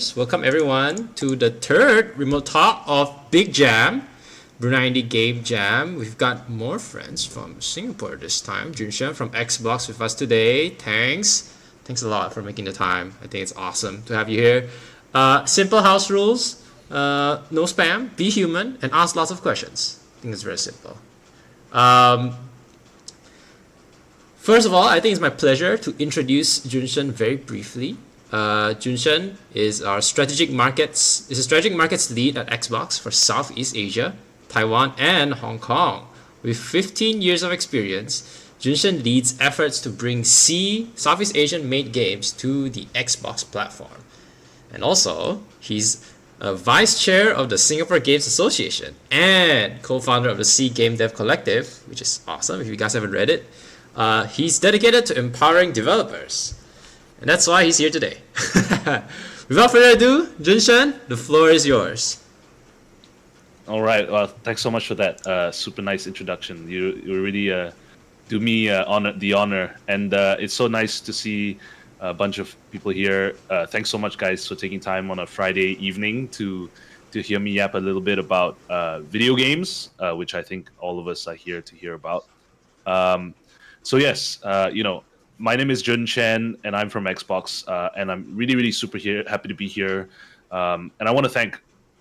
Welcome everyone to the third remote talk of Big Jam, Brunei Indie Game Jam. We've got more friends from Singapore this time. Jun Shen from Xbox with us today. Thanks a lot for making the time. I think it's awesome to have you here. Simple house rules: no spam, be human, and ask lots of questions. I think it's very simple. Um, First of all, I think it's my pleasure to introduce Jun Shen very briefly. Jun Shen is our a strategic markets lead at Xbox for Southeast Asia, Taiwan, and Hong Kong. With 15 years of experience, Jun Shen leads efforts to bring Southeast Asian made games to the Xbox platform. And also, he's a vice chair of the Singapore Games Association and co-founder of the C Game Dev Collective, which is awesome if you guys haven't read it. He's dedicated to empowering developers. And that's why he's here today. Without further ado, Jun Shen, the floor is yours. All right. Well, thanks so much for that super nice introduction. You really do me the honor, and it's so nice to see a bunch of people here. Thanks so much, guys, for taking time on a Friday evening to hear me yap a little bit about video games, which I think all of us are here to hear about. So yes, my name is Jun Shen, and I'm from Xbox, and I'm really, really happy to be here. And I want to thank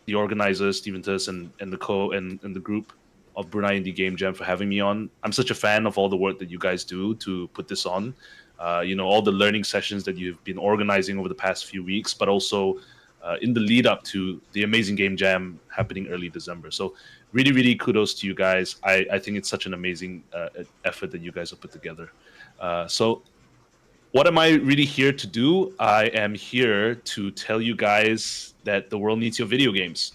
the organizers, Steven Tuss and the group of Brunei Indie Game Jam for having me on. I'm such a fan of all the work that you guys do to put this on. All the learning sessions that you've been organizing over the past few weeks, but also in the lead up to the amazing Game Jam happening early December. So really, really kudos to you guys. I think it's such an amazing effort that you guys have put together. So what am I really here to do? I am here to tell you guys that the world needs your video games.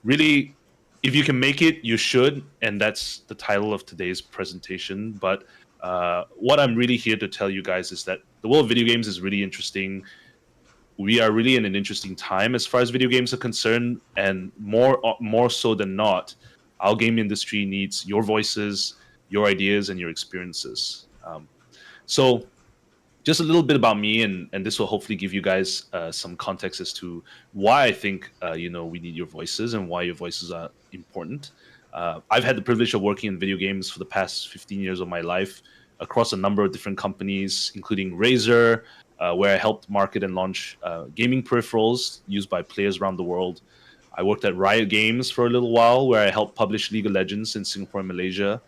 Really, if you can make it, you should. And that's the title of today's presentation. But what I'm really here to tell you guys is that the world of video games is really interesting. We are really in an interesting time as far as video games are concerned. And more so than not, our game industry needs your voices, your ideas, and your experiences. So just a little bit about me, and this will hopefully give you guys some context as to why I think we need your voices and why your voices are important. I've had the privilege of working in video games for the past 15 years of my life across a number of different companies, including Razer, where I helped market and launch gaming peripherals used by players around the world. I worked at Riot Games for a little while, where I helped publish League of Legends in Singapore and Malaysia.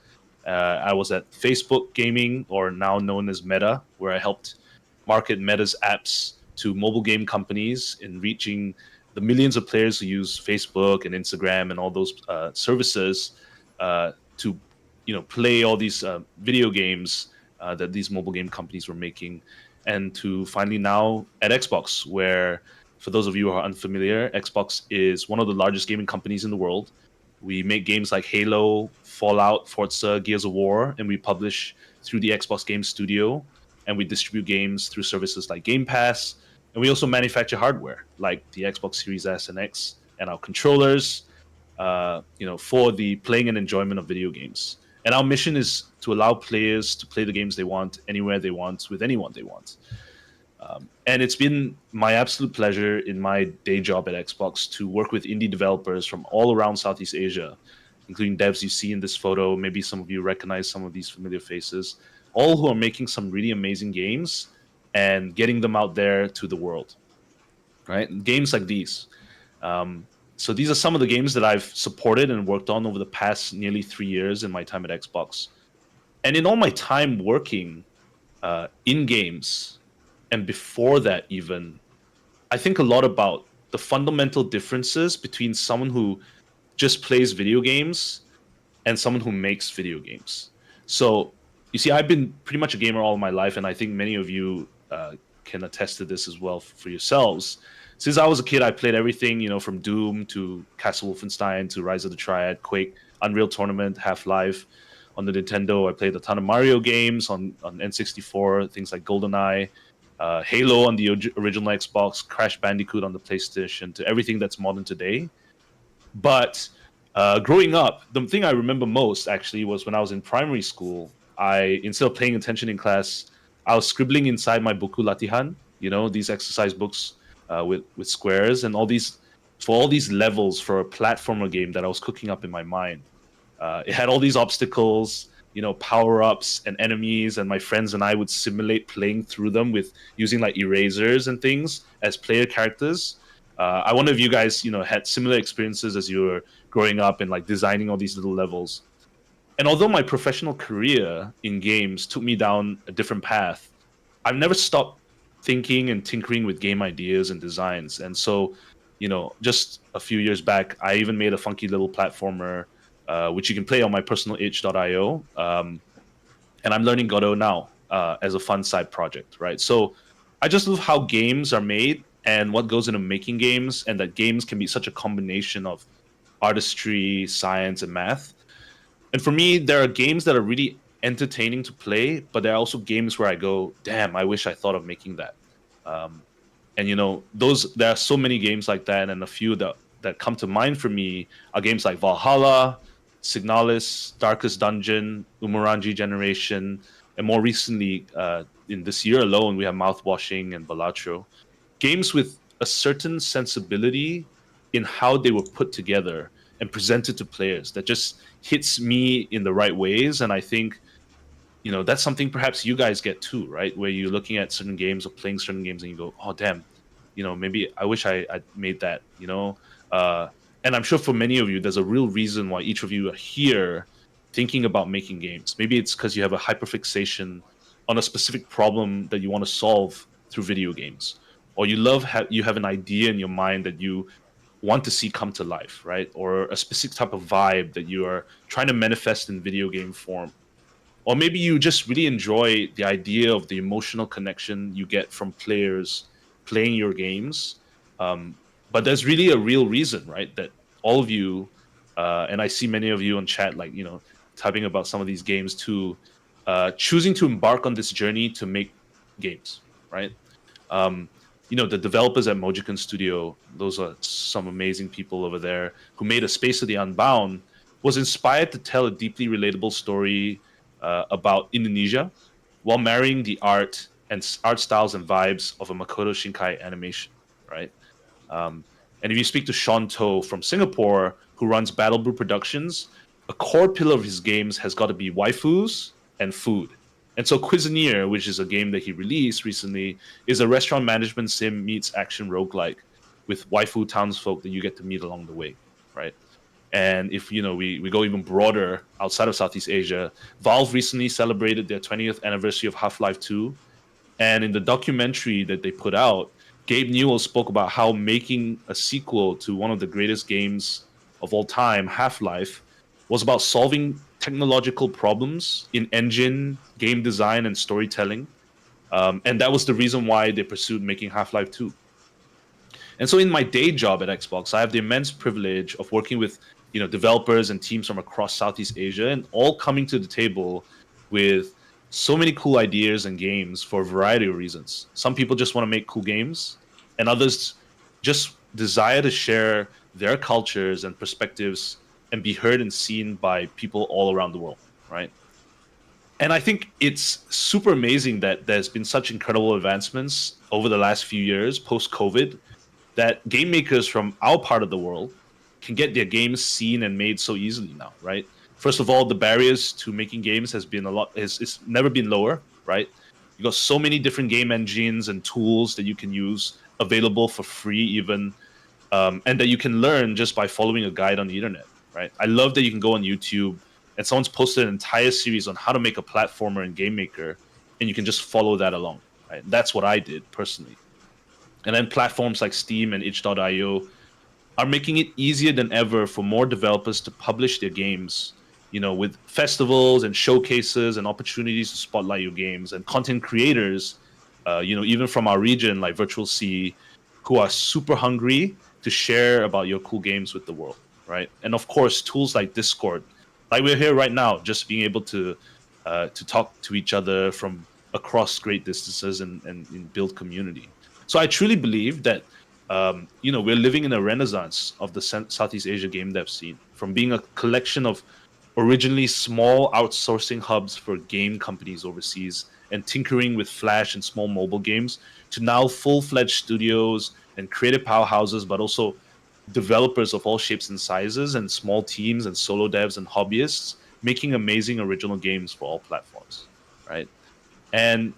I was at Facebook Gaming, or now known as Meta, where I helped market Meta's apps to mobile game companies in reaching the millions of players who use Facebook and Instagram and all those services to play all these video games that these mobile game companies were making. And to finally now at Xbox, where, for those of you who are unfamiliar, Xbox is one of the largest gaming companies in the world. We make games like Halo, Fallout, Forza, Gears of War, and we publish through the Xbox Game Studio, and we distribute games through services like Game Pass, and we also manufacture hardware like the Xbox Series S and X and our controllers, for the playing and enjoyment of video games. And our mission is to allow players to play the games they want, anywhere they want, with anyone they want. And it's been my absolute pleasure in my day job at Xbox to work with indie developers from all around Southeast Asia, including devs you see in this photo. Maybe some of you recognize some of these familiar faces, all who are making some really amazing games and getting them out there to the world, right? Games like these. So these are some of the games that I've supported and worked on over the past nearly 3 years in my time at Xbox. And in all my time working in games, and before that even, I think a lot about the fundamental differences between someone who just plays video games and someone who makes video games. So you see, I've been pretty much a gamer all my life, and I think many of you can attest to this as well for yourselves. Since I was a kid, I played everything, from Doom to Castle Wolfenstein to Rise of the Triad, Quake, Unreal Tournament, Half-Life. On the Nintendo, I played a ton of Mario games on N64, things like GoldenEye, Halo on the original Xbox, Crash Bandicoot on the PlayStation, to everything that's modern today. But growing up, the thing I remember most actually was when I was in primary school. Instead of paying attention in class, I was scribbling inside my buku latihan, these exercise books with squares and all these levels for a platformer game that I was cooking up in my mind. It had all these obstacles, power ups and enemies, and my friends and I would simulate playing through them with using like erasers and things as player characters. I wonder if you guys, had similar experiences as you were growing up and like designing all these little levels. And although my professional career in games took me down a different path, I've never stopped thinking and tinkering with game ideas and designs. And so, just a few years back, I even made a funky little platformer, which you can play on my personal itch.io. And I'm learning Godot now as a fun side project, right? So I just love how games are made and what goes into making games, and that games can be such a combination of artistry, science, and math. And for me, there are games that are really entertaining to play, but there are also games where I go, damn, I wish I thought of making that. Um, and those there are so many games like that, and a few that come to mind for me are games like Valhalla, Signalis, Darkest Dungeon, Umurangi Generation, and more recently, in this year alone, we have Mouthwashing and Balatro. Games with a certain sensibility in how they were put together and presented to players that just hits me in the right ways. And I think, that's something perhaps you guys get too, right? Where you're looking at certain games or playing certain games and you go, oh, damn, maybe I wish I made that, Uh, and I'm sure for many of you, there's a real reason why each of you are here thinking about making games. Maybe it's because you have a hyperfixation on a specific problem that you want to solve through video games, or you have an idea in your mind that you want to see come to life, right? Or a specific type of vibe that you are trying to manifest in video game form. Or maybe you just really enjoy the idea of the emotional connection you get from players playing your games. Um, but there's really a real reason, right? That all of you, and I see many of you on chat, like, typing about some of these games too, choosing to embark on this journey to make games, right? Um, the developers at Mojican Studio, those are some amazing people over there who made A Space of the Unbound, was inspired to tell a deeply relatable story about Indonesia while marrying the art styles and vibes of a Makoto Shinkai animation, right? Um, and if you speak to Sean To from Singapore, who runs Battle Brew Productions, a core pillar of his games has got to be waifus and food. And so Cuisinier, which is a game that he released recently, is a restaurant management sim meets action roguelike with waifu townsfolk that you get to meet along the way, right? And if we go even broader outside of Southeast Asia, Valve recently celebrated their 20th anniversary of Half-Life 2, and in the documentary that they put out, Gabe Newell spoke about how making a sequel to one of the greatest games of all time, Half-Life, was about solving technological problems in engine, game design, and storytelling. And that was the reason why they pursued making Half-Life 2. And so in my day job at Xbox, I have the immense privilege of working with developers and teams from across Southeast Asia, and all coming to the table with so many cool ideas and games for a variety of reasons. Some people just want to make cool games, and others just desire to share their cultures and perspectives and be heard and seen by people all around the world, right? And I think it's super amazing that there's been such incredible advancements over the last few years post COVID, that game makers from our part of the world can get their games seen and made so easily now, right? First of all, the barriers to making games has been a lot. It's never been lower, right? You got so many different game engines and tools that you can use available for free, even, and that you can learn just by following a guide on the internet, right? I love that you can go on YouTube and someone's posted an entire series on how to make a platformer in Game Maker, and you can just follow that along, right? That's what I did personally. And then platforms like Steam and itch.io are making it easier than ever for more developers to publish their games, with festivals and showcases and opportunities to spotlight your games, and content creators, even from our region like Virtual C, who are super hungry to share about your cool games with the world, right? And of course, tools like Discord, like we're here right now, just being able to talk to each other from across great distances and build community. So I truly believe that we're living in a renaissance of the Southeast Asia game dev scene, from being a collection of originally small outsourcing hubs for game companies overseas and tinkering with Flash and small mobile games, to now full-fledged studios and creative powerhouses, but also developers of all shapes and sizes, and small teams and solo devs and hobbyists making amazing original games for all platforms, right? And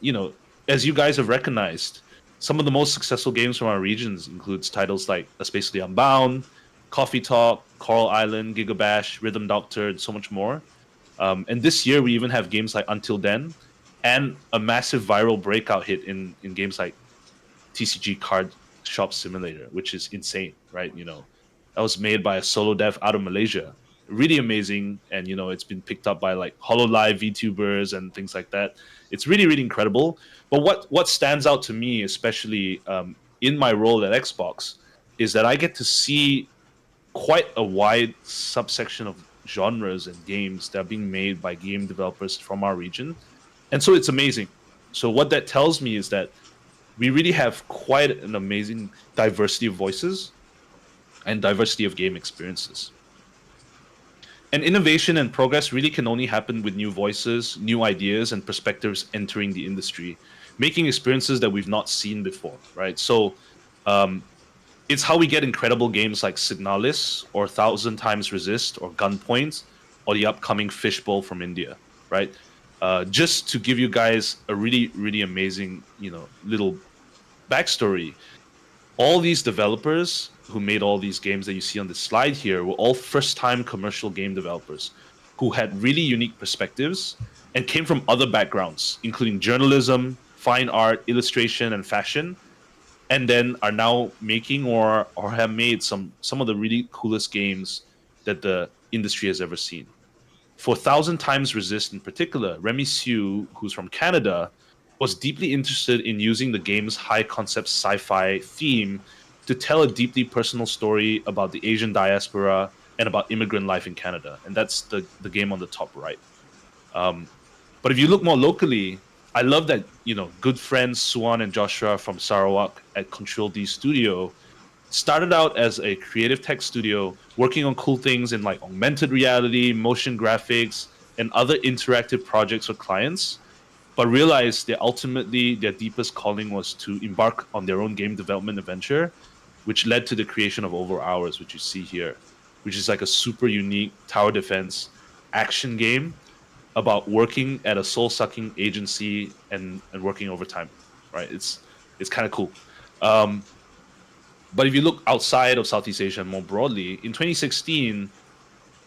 as you guys have recognized, some of the most successful games from our regions includes titles like A Spacely Unbound, Coffee Talk, Coral Island, Gigabash, Rhythm Doctor, and so much more. And this year we even have games like Until Then, and a massive viral breakout hit in games like TCG Card Shop Simulator, which is insane, right? That was made by a solo dev out of Malaysia. Really amazing, and it's been picked up by like HoloLive VTubers and things like that. It's really, really incredible. But what stands out to me, especially in my role at Xbox, is that I get to see quite a wide subsection of genres and games that are being made by game developers from our region. And so it's amazing. So what that tells me is that we really have quite an amazing diversity of voices and diversity of game experiences. And innovation and progress really can only happen with new voices, new ideas, and perspectives entering the industry, making experiences that we've not seen before, right? So um, it's how we get incredible games like Signalis or Thousand Times Resist or Gunpoint or the upcoming Fishbowl from India, right? Just to give you guys a really, really amazing, little backstory. All these developers who made all these games that you see on this slide here were all first-time commercial game developers who had really unique perspectives and came from other backgrounds, including journalism, fine art, illustration, and fashion, and then are now making or have made some of the really coolest games that the industry has ever seen. For Thousand Times Resist in particular, Remy Sue, who's from Canada, was deeply interested in using the game's high concept sci fi theme to tell a deeply personal story about the Asian diaspora and about immigrant life in Canada. And that's the game on the top right. Um, but if you look more locally, I love that, good friends Swan and Joshua from Sarawak at Control D Studio started out as a creative tech studio working on cool things in like augmented reality, motion graphics, and other interactive projects for clients, but realized that ultimately their deepest calling was to embark on their own game development adventure, which led to the creation of Over Hours, which you see here, which is like a super unique tower defense action game about working at a soul sucking agency and working overtime. Right? It's kind of cool. Um, but if you look outside of Southeast Asia more broadly, in 2016,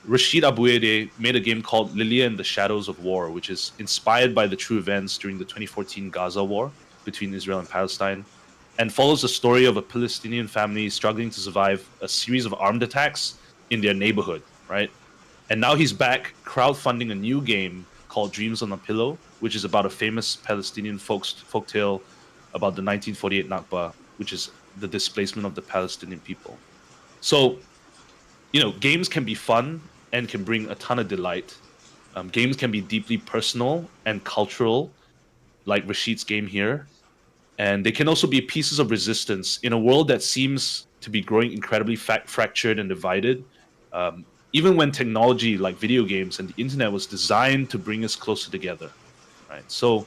Rashid Abouede made a game called Lilia and the Shadows of War, which is inspired by the true events during the 2014 Gaza war between Israel and Palestine, and follows the story of a Palestinian family struggling to survive a series of armed attacks in their neighborhood, right? And now he's back crowdfunding a new game called Dreams on a Pillow, which is about a famous Palestinian folktale about the 1948 Nakba, which is the displacement of the Palestinian people. So, games can be fun and can bring a ton of delight. Games can be deeply personal and cultural, like Rashid's game here. And they can also be pieces of resistance in a world that seems to be growing incredibly fractured and divided. Even when technology like video games and the internet was designed to bring us closer together, right? So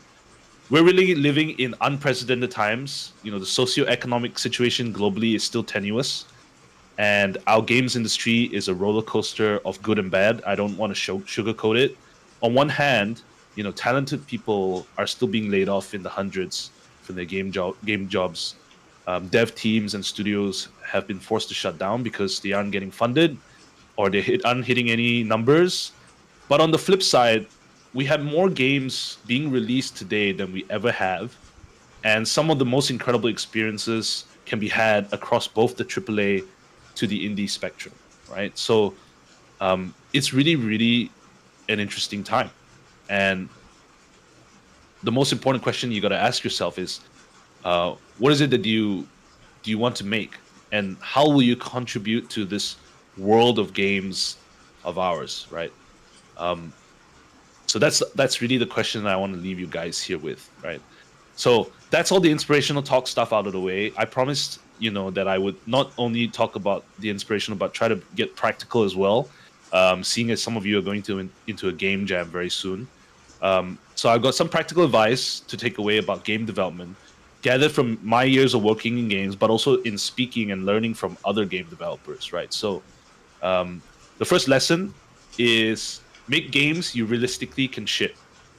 we're really living in unprecedented times. The socioeconomic situation globally is still tenuous, and our games industry is a roller coaster of good and bad. I don't want to sugarcoat it. On one hand, talented people are still being laid off in the hundreds from their game jobs. Dev teams and studios have been forced to shut down because they aren't getting funded or they aren't hitting any numbers. But on the flip side, we have more games being released today than we ever have, and some of the most incredible experiences can be had across both the AAA to the indie spectrum, right? So it's really, really an interesting time. And the most important question you got to ask yourself is, what is it that do you want to make, and how will you contribute to this world of games of ours, right? Um, so that's really the question that I want to leave you guys here with, right? So that's all the inspirational talk stuff out of the way. I promised, that I would not only talk about the inspirational, but try to get practical as well. Seeing as some of you are going to into a game jam very soon, so I've got some practical advice to take away about game development. gathered from my years of working in games, but also in speaking and learning from other game developers, right? So um, the first lesson is make games you realistically can ship,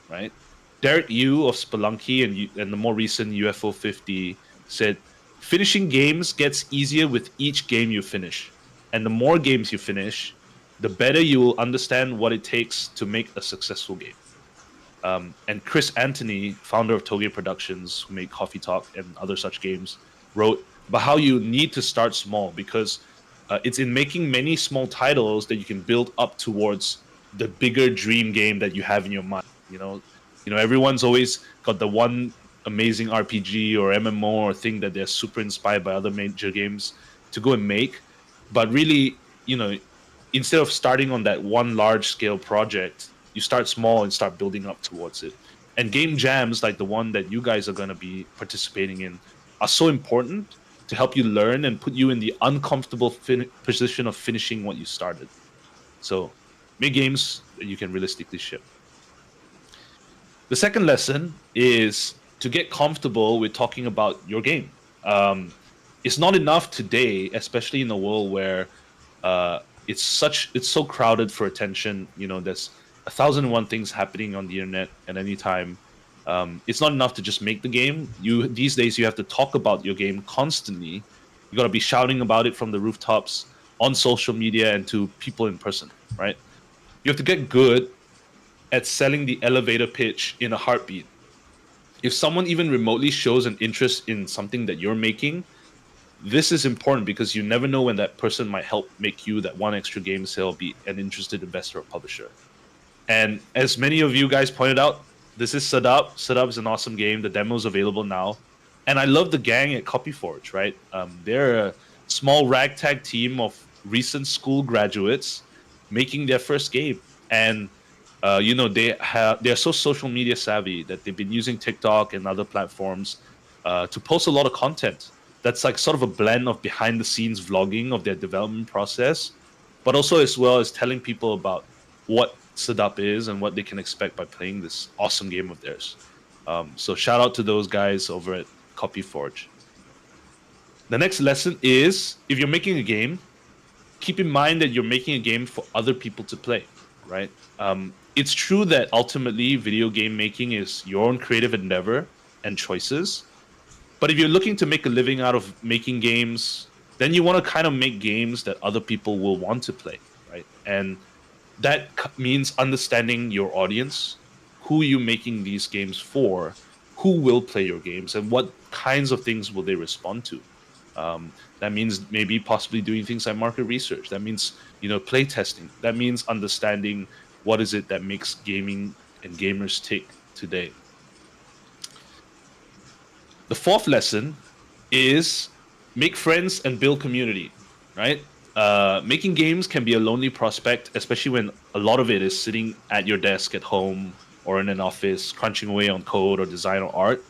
right? Derek Yu of Spelunky and the more recent UFO 50 said, finishing games gets easier with each game you finish. And the more games you finish, the better you will understand what it takes to make a successful game. And Chris Anthony, founder of Toge Productions, who made Coffee Talk and other such games, wrote about how you need to start small because it's in making many small titles that you can build up towards the bigger dream game that you have in your mind. Everyone's always got the one amazing RPG or MMO or thing that they're super inspired by other major games to go and make, but really, instead of starting on that one large scale project, you start small and start building up towards it. And game jams like the one that you guys are going to be participating in are so important to help you learn and put you in the uncomfortable position of finishing what you started. So make games that you can realistically ship. The second lesson is to get comfortable with talking about your game. It's not enough today, especially in a world where uh, it's so crowded for attention. There's 1,001 things happening on the internet at any time. It's not enough to just make the game. These days you have to talk about your game constantly. You got to be shouting about it from the rooftops on social media and to people in person, right? You have to get good at selling the elevator pitch in a heartbeat. If someone even remotely shows an interest in something that you're making, this is important because you never know when that person might help make you that one extra game sale, be an interested investor or publisher. And as many of you guys pointed out, this is Setup. Setup is an awesome game. The demo is available now. And I love the gang at Copyforge, right? They're a small ragtag team of recent school graduates making their first game. And they're so social media savvy that they've been using TikTok and other platforms to post a lot of content that's like sort of a blend of behind the scenes vlogging of their development process, but also as well as telling people about what Setup is and what they can expect by playing this awesome game of theirs. So shout out to those guys over at Copyforge. The next lesson is if you're making a game, keep in mind that you're making a game for other people to play, right? It's true that ultimately video game making is your own creative endeavor and choices. But if you're looking to make a living out of making games, then you want to kind of make games that other people will want to play, right? And that means understanding your audience, who you're making these games for, who will play your games, and what kinds of things will they respond to. That means maybe possibly doing things like market research. That means play testing. That means understanding what is it that makes gaming and gamers tick today. The fourth lesson is make friends and build community, right? Making games can be a lonely prospect, especially when a lot of it is sitting at your desk at home or in an office, crunching away on code or design or art.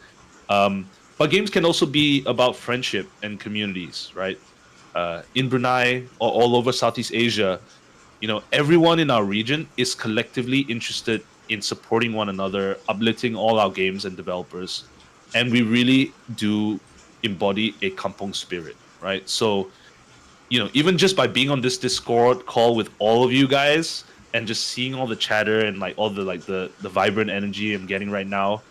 But games can also be about friendship and communities, right? In Brunei or all over Southeast Asia, everyone in our region is collectively interested in supporting one another, uplifting all our games and developers, and we really do embody a kampong spirit, right? So even just by being on this Discord call with all of you guys and just seeing all the chatter and like all the the vibrant energy I'm getting right now,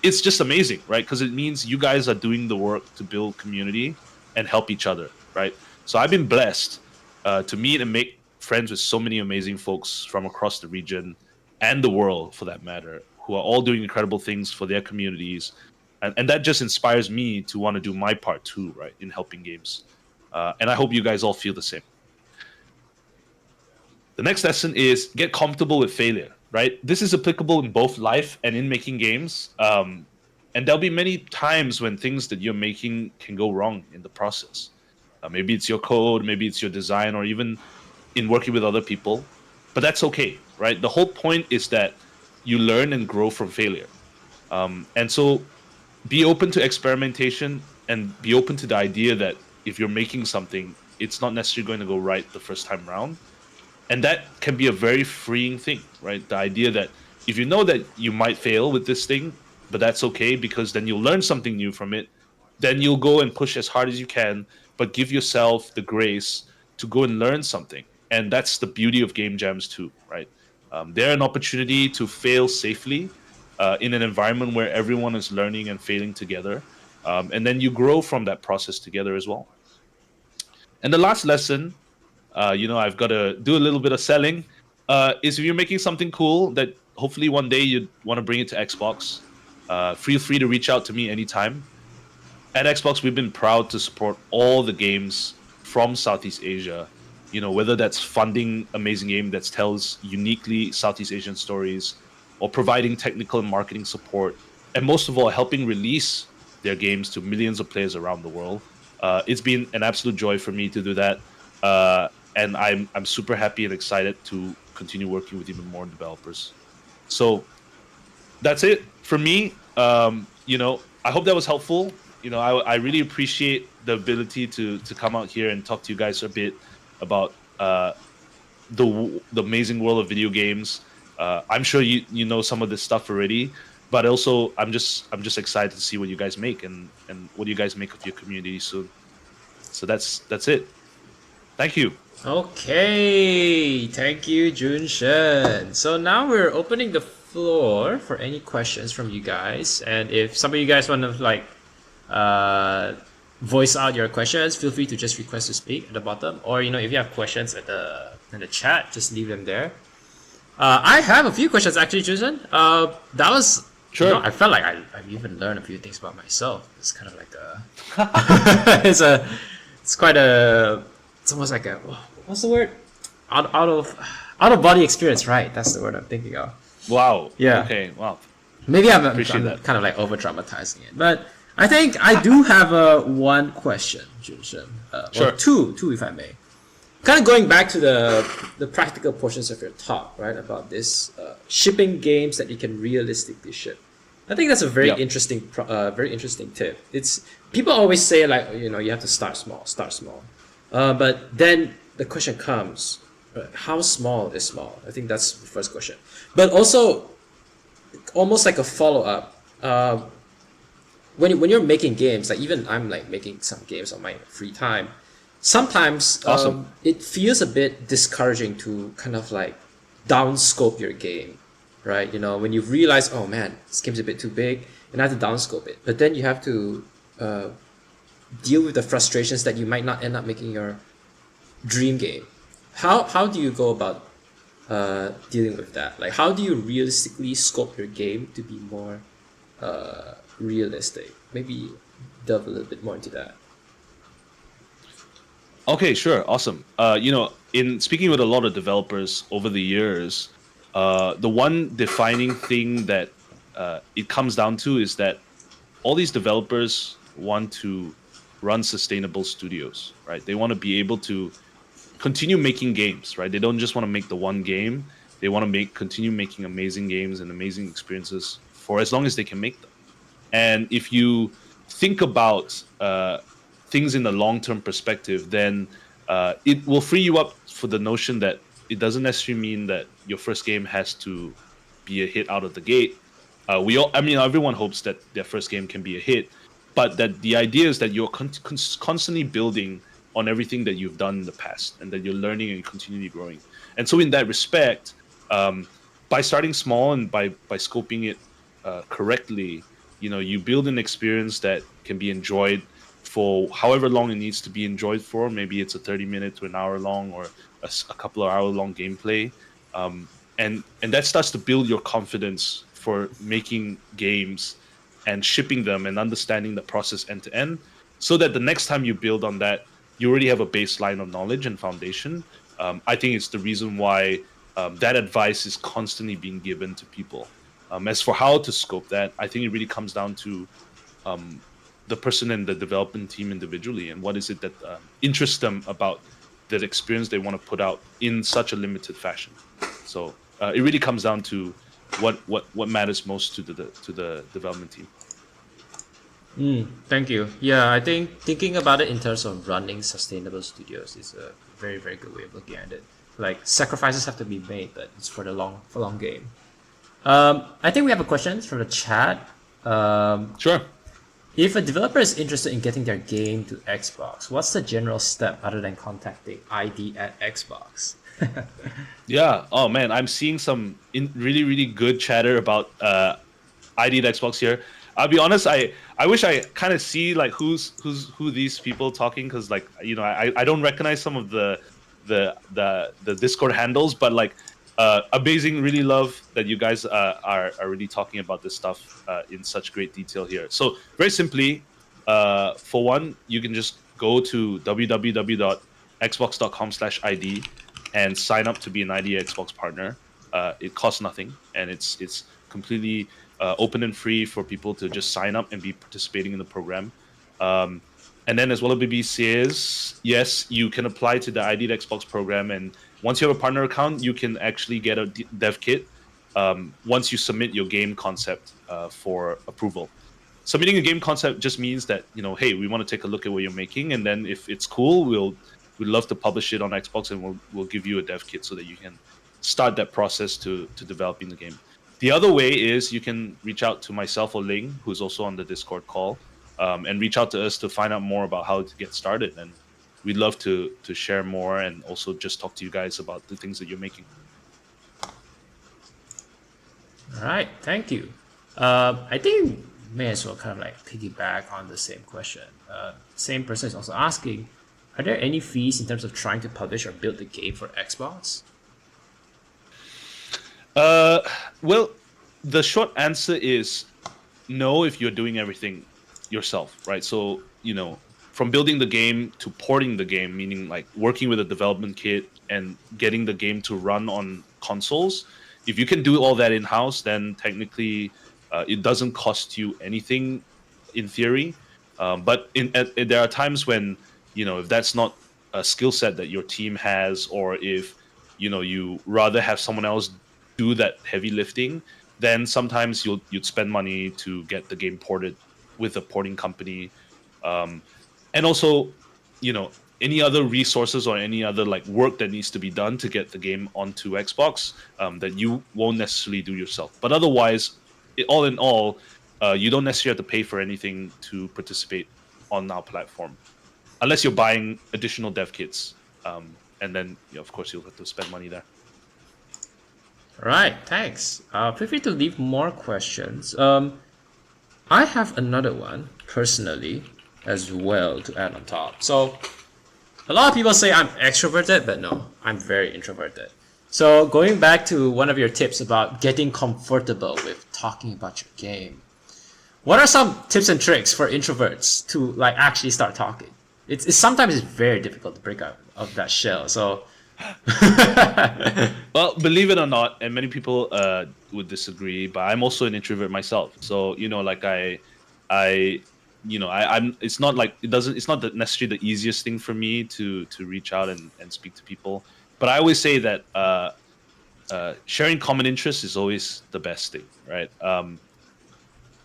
it's just amazing, right? Because it means you guys are doing the work to build community and help each other, right? So I've been blessed to meet and make friends with so many amazing folks from across the region and the world, for that matter, who are all doing incredible things for their communities, and that just inspires me to want to do my part too, right, in helping games. And I hope you guys all feel the same. The next lesson is get comfortable with failure, right? This is applicable in both life and in making games. And there'll be many times when things that you're making can go wrong in the process. Maybe it's your code, maybe it's your design, or even in working with other people. But that's okay, right? The whole point is that you learn and grow from failure. And so be open to experimentation and be open to the idea that if you're making something, it's not necessarily going to go right the first time around. And that can be a very freeing thing, right? The idea that if you know that you might fail with this thing, but that's okay, because then you'll learn something new from it. Then you'll go and push as hard as you can, but give yourself the grace to go and learn something. And that's the beauty of game jams too, right? They're an opportunity to fail safely in an environment where everyone is learning and failing together. And then you grow from that process together as well. And the last lesson, I've got to do a little bit of selling, is if you're making something cool that hopefully one day you'd want to bring it to Xbox, feel free to reach out to me anytime. At Xbox, we've been proud to support all the games from Southeast Asia. Whether that's funding amazing game that tells uniquely Southeast Asian stories, or providing technical and marketing support, and most of all, helping release their games to millions of players around the world. It's been an absolute joy for me to do that, and I'm super happy and excited to continue working with even more developers. So that's it for me. I hope that was helpful. I really appreciate the ability to come out here and talk to you guys a bit about the amazing world of video games. I'm sure you know some of this stuff already, but also I'm just excited to see what you guys make and what you guys make of your community soon. So that's it. Thank you. Okay, thank you, Jun Shen. So now we're opening the floor for any questions from you guys, and if some of you guys want to voice out your questions, feel free to just request to speak at the bottom, or if you have questions in the chat, just leave them there. I have a few questions actually, Jun Shen. That was Sure. I felt like I've even learned a few things about myself. It's kind of like a it's almost like a, what's the word? Out of body experience, right? That's the word I'm thinking of. Wow. Yeah. Okay. Wow. Maybe I'm that. kind of like over dramatizing it, but I think I do have one question, Jun Shen. Sure. Or two, if I may. Kind of going back to the practical portions of your talk, right? About this shipping games that you can realistically ship. I think that's a very interesting tip. It's people always say like you have to start small, but then the question comes, how small is small? I think that's the first question. But also, almost like a follow up. When you're making games, like even I'm like making some games on my free time. Sometimes Awesome. It feels a bit discouraging to kind of like downscope your game, right? When you realize, oh man, this game's a bit too big, and I have to downscope it. But then you have to deal with the frustrations that you might not end up making your dream game. How do you go about dealing with that? Like, how do you realistically scope your game to be more realistic? Maybe delve a little bit more into that. Okay, sure, awesome. In speaking with a lot of developers over the years, the one defining thing that it comes down to is that all these developers want to run sustainable studios, right? They want to be able to continue making games, right? They don't just want to make the one game. They want to continue making amazing games and amazing experiences for as long as they can make them. And if you think about things in a long-term perspective, then it will free you up for the notion that it doesn't necessarily mean that your first game has to be a hit out of the gate. Everyone hopes that their first game can be a hit, but that the idea is that you're constantly building on everything that you've done in the past, and that you're learning and continually growing. And so, in that respect, by starting small and by scoping it correctly, you build an experience that can be enjoyed for however long it needs to be enjoyed for. Maybe it's a 30-minute to an hour long, or a couple of hour long gameplay, and that starts to build your confidence for making games and shipping them and understanding the process end to end, so that the next time you build on that, you already have a baseline of knowledge and foundation. I think it's the reason why that advice is constantly being given to people. As for how to scope that, I think it really comes down to the person and the development team individually, and what is it that interests them about that experience they want to put out in such a limited fashion. So it really comes down to what matters most to the development team. Thank you. Yeah, I think thinking about it in terms of running sustainable studios is a very, very good way of looking at it. Like, sacrifices have to be made, but it's for the long game. I think we have a question from the chat. Sure. If a developer is interested in getting their game to Xbox, what's the general step other than contacting ID at Xbox? Yeah. Oh man, I'm seeing some really really good chatter about ID at Xbox here. I'll be honest, I wish I kind of see like who these people talking, because like I don't recognize some of the Discord handles, but like amazing, really love that you guys are really talking about this stuff in such great detail here. So very simply, for one, you can just go to www.xbox.com/id and sign up to be an ID Xbox partner. It costs nothing, and it's completely open and free for people to just sign up and be participating in the program. Um, and then, as well, BB says, yes, you can apply to the ID Xbox program, and once you have a partner account, you can actually get a dev kit once you submit your game concept for approval. Submitting a game concept just means that, hey, we want to take a look at what you're making, and then if it's cool, we'd love to publish it on Xbox, and we'll give you a dev kit so that you can start that process to developing the game. The other way is you can reach out to myself or Ling, who's also on the Discord call, and reach out to us to find out more about how to get started. And we'd love to share more and also just talk to you guys about the things that you're making. All right, thank you. I think may as well kind of like piggyback on the same question. Same person is also asking, are there any fees in terms of trying to publish or build the game for Xbox? Well, the short answer is no if you're doing everything yourself, right? So, from building the game to porting the game, meaning like working with a development kit and getting the game to run on consoles, if you can do all that in house, then technically it doesn't cost you anything in theory. But there are times when, if that's not a skill set that your team has, or if, you rather have someone else do that heavy lifting, then sometimes you'd spend money to get the game ported with a porting company, and also, any other resources or any other like work that needs to be done to get the game onto Xbox that you won't necessarily do yourself. But otherwise, all in all, you don't necessarily have to pay for anything to participate on our platform, unless you're buying additional dev kits, and then of course you'll have to spend money there. All right, thanks. Feel free to leave more questions. I have another one personally as well to add on top. So a lot of people say I'm extroverted, but no, I'm very introverted. So going back to one of your tips about getting comfortable with talking about your game, what are some tips and tricks for introverts to like actually start talking? It's sometimes it's very difficult to break out of that shell. So Well, believe it or not, and many people would disagree, but I'm also an introvert myself. So like I, I'm. It's not like it doesn't. It's not necessarily the easiest thing for me to reach out and speak to people. But I always say that sharing common interests is always the best thing, right?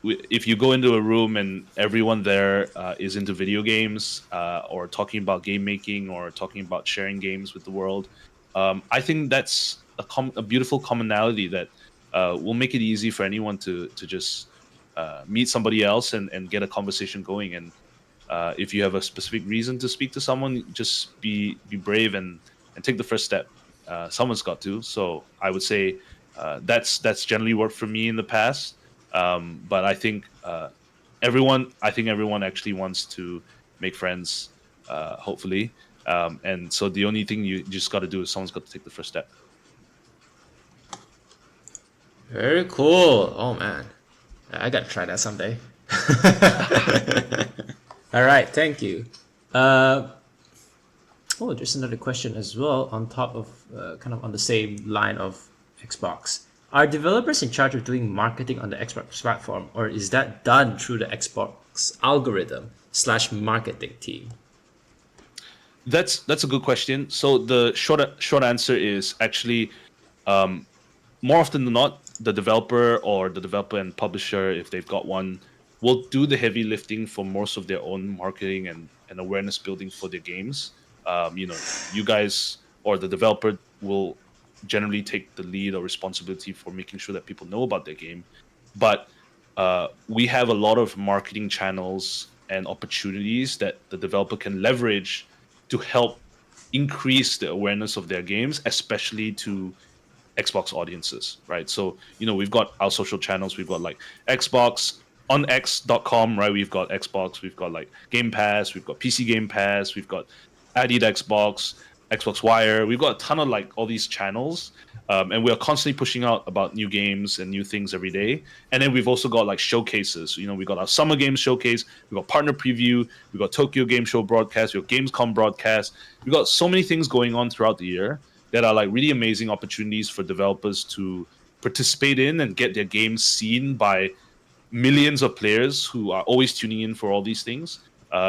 If you go into a room and everyone there is into video games or talking about game making or talking about sharing games with the world, I think that's a beautiful commonality that will make it easy for anyone to just meet somebody else and get a conversation going. And if you have a specific reason to speak to someone, just be brave and take the first step. Someone's got to. So I would say that's generally worked for me in the past. But I think everyone actually wants to make friends, hopefully. And so the only thing you just got to do is someone's got to take the first step. very cool. Oh man, I gotta try that someday. All right, thank you. Oh, there's another question as well on top of kind of on the same line of Xbox. Are developers in charge of doing marketing on the Xbox platform, or is that done through the Xbox algorithm slash marketing team? That's a good question. So the short answer is actually more often than not, the developer and publisher, if they've got one, will do the heavy lifting for most of their own marketing and awareness building for their games. You guys or the developer will generally take the lead or responsibility for making sure that people know about their game. But we have a lot of marketing channels and opportunities that the developer can leverage to help increase the awareness of their games, especially to Xbox audiences, right? So, we've got our social channels, we've got like Xbox on X.com, right? We've got Xbox, we've got like Game Pass, we've got PC Game Pass, we've got Added Xbox, Xbox Wire. We've got a ton of like all these channels. And we are constantly pushing out about new games and new things every day. And then we've also got like showcases. We got our Summer Games Showcase, we got Partner Preview, we got Tokyo Game Show broadcast, we got Gamescom broadcast. We've got so many things going on throughout the year that are like really amazing opportunities for developers to participate in and get their games seen by millions of players who are always tuning in for all these things.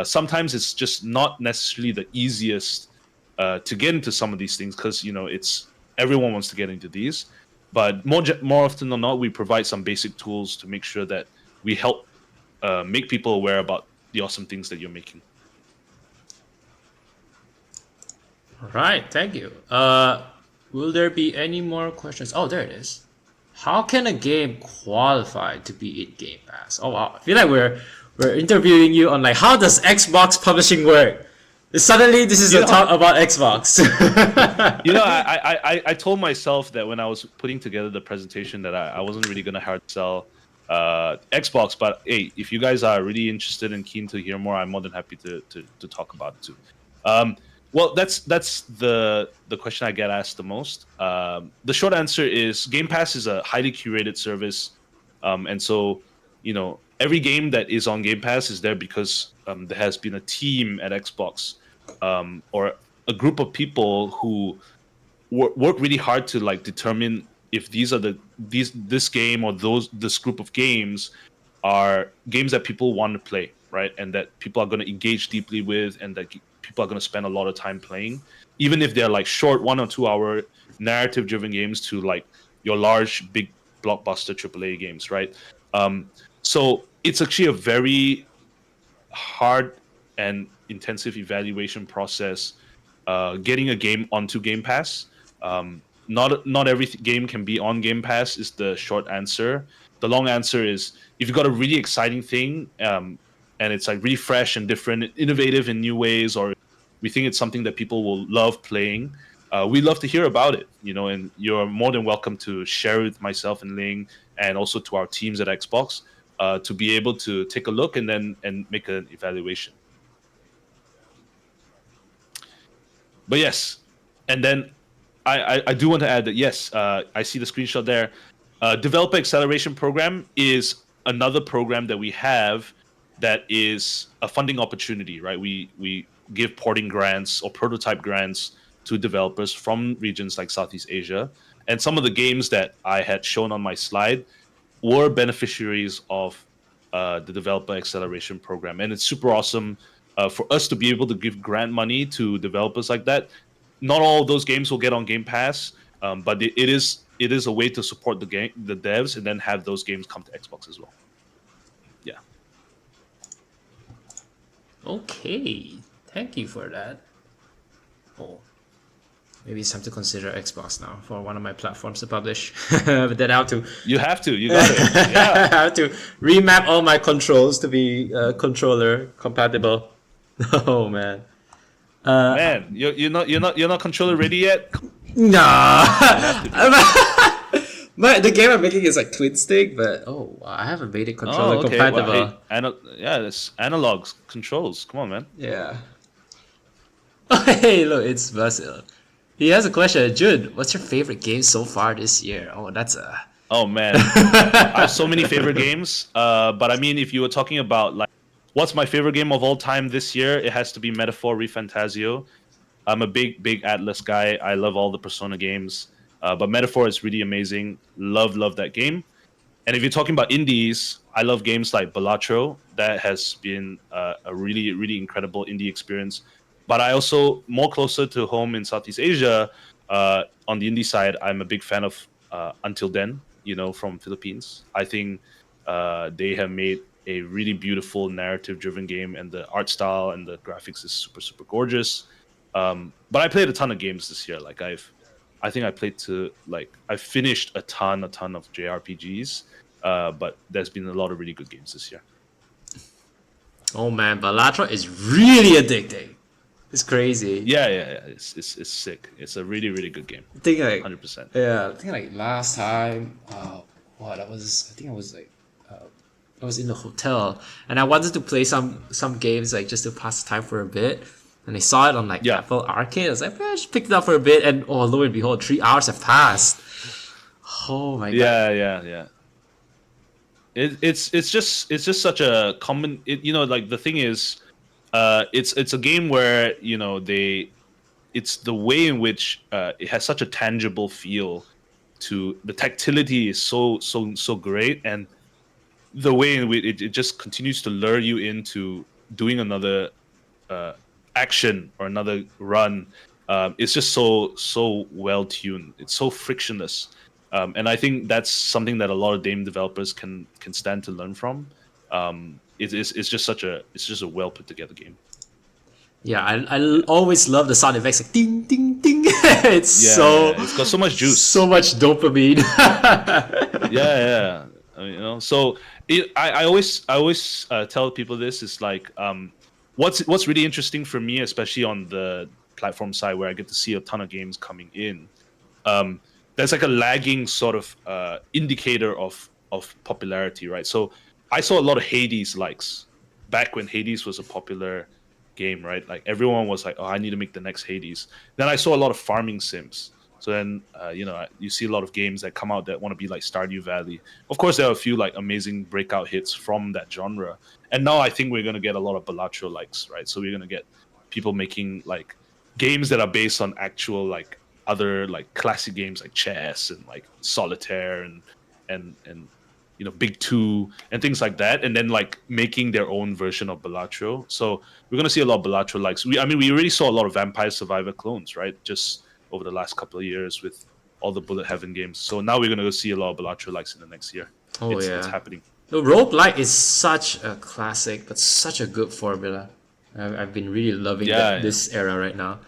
Sometimes it's just not necessarily the easiest to get into some of these things because it's everyone wants to get into these, but more often than not, we provide some basic tools to make sure that we help make people aware about the awesome things that you're making. All right, thank you. Will there be any more questions? Oh, there it is. How can a game qualify to be in Game Pass? Oh wow, I feel like we're interviewing you on like how does Xbox publishing work? Suddenly, this is a talk about Xbox. I told myself that when I was putting together the presentation that I wasn't really gonna hard sell Xbox, but hey, if you guys are really interested and keen to hear more, I'm more than happy to talk about it too. Well, that's the question I get asked the most. The short answer is Game Pass is a highly curated service, and so every game that is on Game Pass is there because there has been a team at Xbox or a group of people who work really hard to like determine if this game or this group of games are games that people want to play, right? And that people are going to engage deeply with, and that people are going to spend a lot of time playing, even if they're like short 1 or 2 hour narrative driven games to like your large big blockbuster AAA games, right? So it's actually a very hard and intensive evaluation process getting a game onto Game Pass. Not every game can be on Game Pass is the short answer. The long answer is if you've got a really exciting thing and it's like really fresh and different, innovative in new ways, or we think it's something that people will love playing, we'd love to hear about it. And you're more than welcome to share it with myself and Ling, and also to our teams at Xbox to be able to take a look and make an evaluation. But yes, and then I do want to add that yes, I see the screenshot there. Developer Acceleration Program is another program that we have that is a funding opportunity, right? We give porting grants or prototype grants to developers from regions like Southeast Asia, and some of the games that I had shown on my slide were beneficiaries of the Developer Acceleration Program, and it's super awesome for us to be able to give grant money to developers like that. Not all of those games will get on Game Pass, but it is a way to support the devs, and then have those games come to Xbox as well. Yeah. Okay, thank you for that. Oh, maybe it's time to consider Xbox now for one of my platforms to publish. But then I have to. You have to. You got it. Yeah. I have to remap all my controls to be controller compatible. Oh man. Man, you're not controller ready yet. Nah. The game I'm making is like twin stick, but I haven't made it controller compatible. Well, hey, it's analogs controls. Come on, man. Yeah. Oh, hey, look, it's Basil. He has a question. Jun, what's your favorite game so far this year? Oh, that's a. Oh man, I have so many favorite games. But I mean, if you were talking about like, what's my favorite game of all time this year? It has to be Metaphor ReFantazio. I'm a big Atlas guy. I love all the Persona games. But Metaphor is really amazing. Love that game. And if you're talking about indies, I love games like Balatro. That has been a really incredible indie experience. But I also, more closer to home in Southeast Asia, on the indie side, I'm a big fan of Until Then, from Philippines. I think they have made a really beautiful narrative-driven game, and the art style and the graphics is super gorgeous. But I played a ton of games this year. I think I finished a ton of JRPGs. but there's been a lot of really good games this year. Oh man, Balatro is really addicting. It's crazy. Yeah. It's sick. It's a really really good game. I think like 100%. yeah, I think like last time, what I was, I think I was like, I was in the hotel and I wanted to play some games like just to pass the time for a bit, and I saw it on like Yeah. Apple Arcade. I was like, I just picked it up for a bit, and oh lo and behold, 3 hours have passed. Oh my god. Yeah. It's just such a common. Like the thing is, it's a game where it's the way in which it has such a tangible feel to the tactility is so great, and the way in which it just continues to lure you into doing another uh, action or another run. It's just so well tuned. It's so frictionless, and I think that's something that a lot of game developers can stand to learn from. It's just a well put together game. Yeah, I Yeah, always love the sound effects like ding ding ding. It's yeah. It's got so much so juice. much dopamine. Yeah. I mean, so I always tell people this is like what's really interesting for me, especially on the platform side where I get to see a ton of games coming in. Um, there's like a lagging sort of indicator of popularity, right? So I saw a lot of Hades likes back when Hades was a popular game, right? Like everyone was like, "Oh, I need to make the next Hades." Then I saw a lot of farming sims. So then, you see a lot of games that come out that want to be like Stardew Valley. Of course, there are a few like amazing breakout hits from that genre. And now I think we're going to get a lot of Balatro likes, right? So we're going to get people making like games that are based on actual like other like classic games like chess and like solitaire and Big Two and things like that, and then like making their own version of Balatro. So we're gonna see a lot of Balatro likes. We already saw a lot of Vampire Survivor clones, right? Just over the last couple of years with all the Bullet Heaven games. So now we're gonna go see a lot of Balatro likes in the next year. Oh It's yeah. happening. The roguelike is such a classic, but such a good formula. I've been really loving Yeah, yeah. this era right now.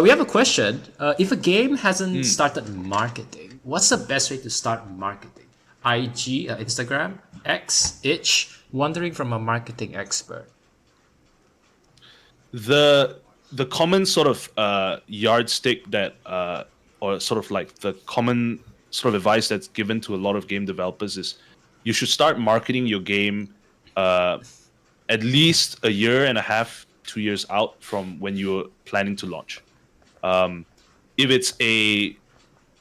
We have a question. If a game hasn't Hmm. started marketing, what's the best way to start marketing? IG, Instagram, X, itch, wondering from a marketing expert. The common sort of yardstick that or sort of like the common sort of advice that's given to a lot of game developers is you should start marketing your game uh, at least a year and a half, 2 years out from when you're planning to launch. Um, if it's a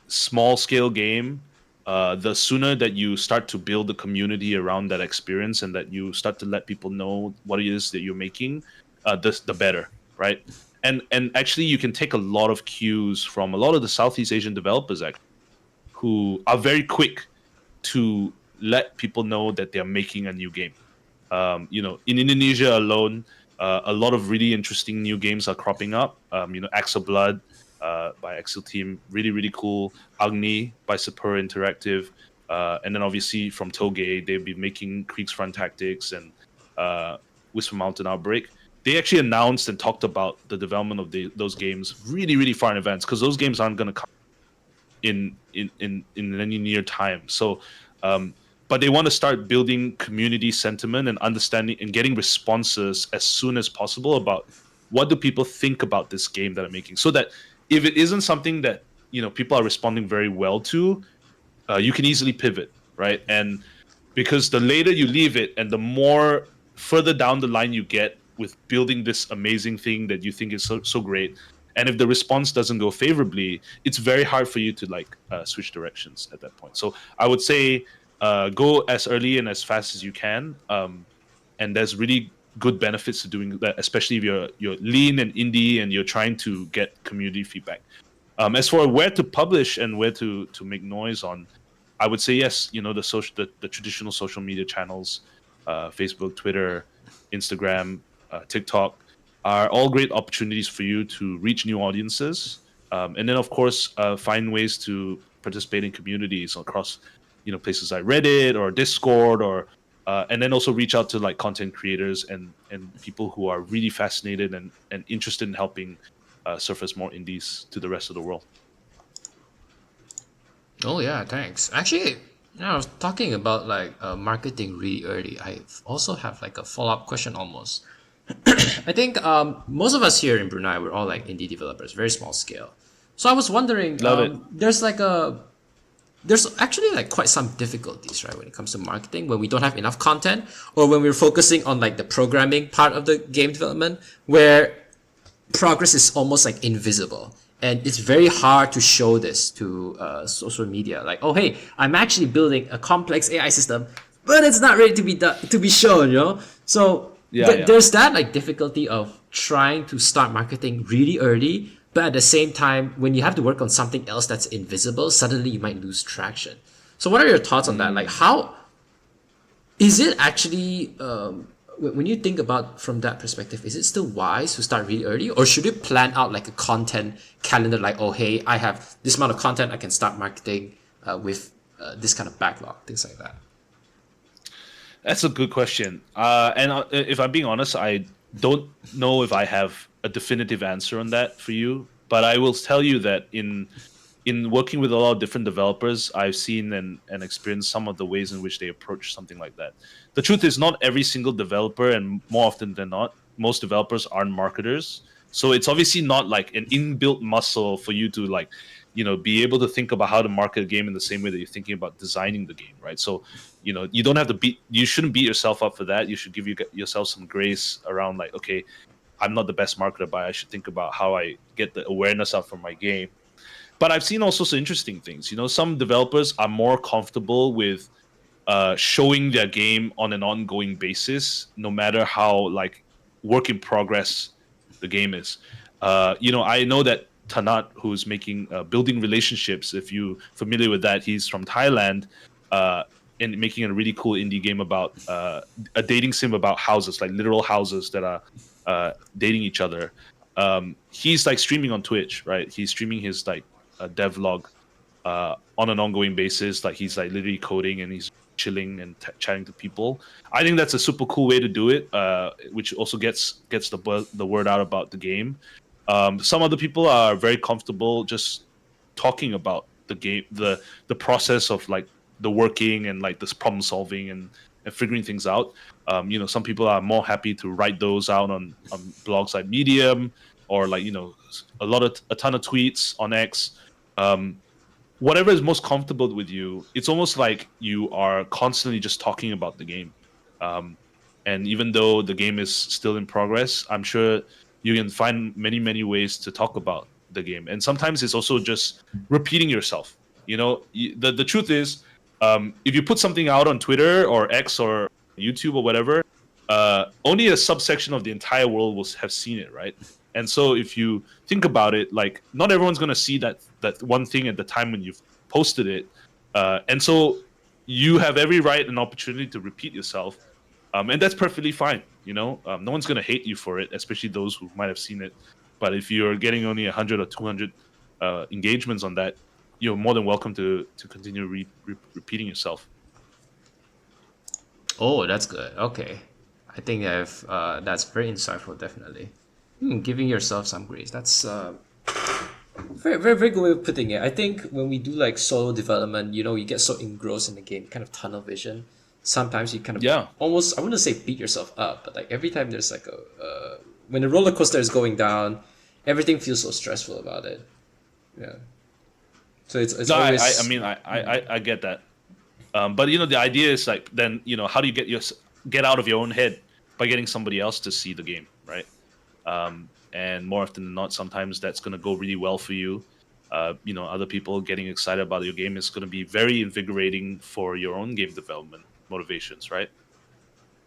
small scale game, the sooner that you start to build a community around that experience and that you start to let people know what it is that you're making, the better, right? And actually, you can take a lot of cues from a lot of the Southeast Asian developers actually, who are very quick to let people know that they're making a new game. In Indonesia alone, a lot of really interesting new games are cropping up. Axel Blood by Axel Team, really really cool. Agni by Sapura Interactive, and then obviously from Toge, they've been making Kriegsfront Tactics and Whisper Mountain Outbreak. They actually announced and talked about the development of those games really really far in advance because those games aren't going to come in any near time. So, but they want to start building community sentiment and understanding and getting responses as soon as possible about what do people think about this game that I'm making, so that if it isn't something that people are responding very well to, you can easily pivot, right? And because the later you leave it and the more further down the line you get with building this amazing thing that you think is so great, and if the response doesn't go favorably, it's very hard for you to like switch directions at that point. So I would say go as early and as fast as you can, and there's really good benefits to doing that, especially if you're lean and indie and you're trying to get community feedback. As for where to publish and where to make noise on, I would say yes. The traditional social media channels, Facebook, Twitter, Instagram, TikTok, are all great opportunities for you to reach new audiences, and then of course find ways to participate in communities across places like Reddit or Discord or and then also reach out to like content creators and people who are really fascinated and interested in helping surface more indies to the rest of the world. Oh yeah, thanks. Actually, Now, talking about like marketing really early, I also have like a follow up question almost. I think most of us here in Brunei, we're all like indie developers, very small scale. So I was wondering, Love it. there's actually like quite some difficulties, right, when it comes to marketing when we don't have enough content or when we're focusing on like the programming part of the game development, where progress is almost like invisible. And it's very hard to show this to social media. Like, oh, hey, I'm actually building a complex AI system, but it's not ready to be done, to be shown, you know? So Yeah, yeah. there's that like difficulty of trying to start marketing really early, but at the same time, when you have to work on something else that's invisible, suddenly you might lose traction. So what are your thoughts on that? Like, Mm. how is it actually when you think about from that perspective, is it still wise to start really early, or should you plan out like a content calendar, like, oh, hey, I have this amount of content, I can start marketing with this kind of backlog, things like that? That's a good question. And if I'm being honest, I don't know if I have a definitive answer on that for you. But I will tell you that in working with a lot of different developers, I've seen and experienced some of the ways in which they approach something like that. The truth is, not every single developer, and more often than not, most developers aren't marketers. So it's obviously not like an inbuilt muscle for you to like, be able to think about how to market a game in the same way that you're thinking about designing the game, right? So, you don't have to you shouldn't beat yourself up for that. You should give yourself some grace around like, okay, I'm not the best marketer, but I should think about how I get the awareness up for my game. But I've seen also some interesting things. Some developers are more comfortable with showing their game on an ongoing basis, no matter how like work in progress the game is. I know that Tanat, who's making building relationships. If you familiar with that, he's from Thailand, uh, and making a really cool indie game about a dating sim about houses, like literal houses that are dating each other. He's like streaming on Twitch, right? He's streaming his like devlog on an ongoing basis. Like he's like literally coding and he's chilling and chatting to people. I think that's a super cool way to do it, which also gets the word out about the game. Some other people are very comfortable just talking about the game, the process of like the working and like this problem solving and figuring things out. Some people are more happy to write those out on blogs like Medium or like a ton of tweets on X. Um, Whatever is most comfortable with you, it's almost like you are constantly just talking about the game. Um, and even though the game is still in progress, I'm sure you can find many, many ways to talk about the game. And sometimes it's also just repeating yourself. The truth is, if you put something out on Twitter or X or YouTube or whatever, only a subsection of the entire world will have seen it, right? And so if you think about it, like not everyone's going to see that one thing at the time when you've posted it, and so you have every right and opportunity to repeat yourself, and that's perfectly fine. No one's going to hate you for it, especially those who might have seen it. But if you're getting only 100 or 200 engagements on that, you're more than welcome to continue repeating yourself. Oh, that's good. Okay, I think I've that's very insightful, definitely. Giving yourself some grace, that's very, very, very good way of putting it. I think when we do like solo development, you get so engrossed in the game, kind of tunnel vision. Sometimes you kind of Yeah. almost, I wouldn't say beat yourself up, but like every time there's like when the roller coaster is going down, everything feels so stressful about it. Yeah. So it's No, I always. mean, I get that. But the idea is like then how do you get out of your own head by getting somebody else to see the game, right? And more often than not, sometimes that's going to go really well for you. Other people getting excited about your game is going to be very invigorating for your own game development motivations, right?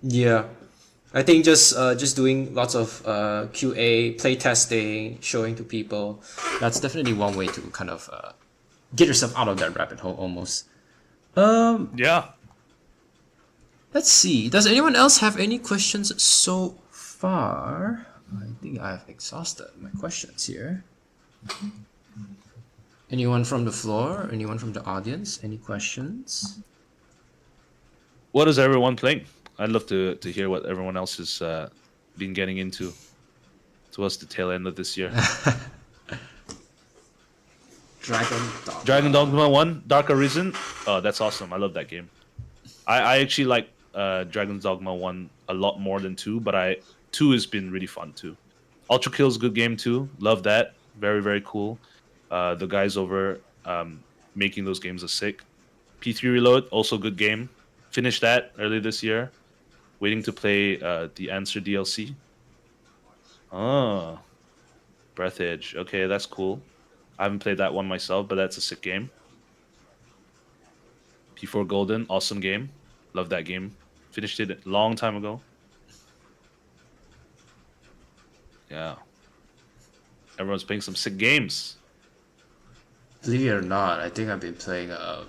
Yeah, I think just doing lots of QA, play testing, showing to people, that's definitely one way to kind of get yourself out of that rabbit hole almost. Yeah. Let's see. Does anyone else have any questions so far? I think I've exhausted my questions here. Anyone from the floor? Anyone from the audience? Any questions? What is everyone playing? I'd love to hear what everyone else has been getting into towards the tail end of this year. Dragon Dogma 1, Dark Arisen. Oh, that's awesome. I love that game. I actually like Dragon's Dogma 1 a lot more than 2, but 2 has been really fun too. Ultra Kill's a good game too. Love that. Very, very cool. The guys over making those games are sick. P3 Reload, also good game. Finished that early this year. Waiting to play the Answer DLC. Oh, Breath Edge. Okay, that's cool. I haven't played that one myself, but that's a sick game. P4 Golden, awesome game. Love that game. Finished it a long time ago. Yeah. Everyone's playing some sick games. Believe it or not, I think I've been playing. I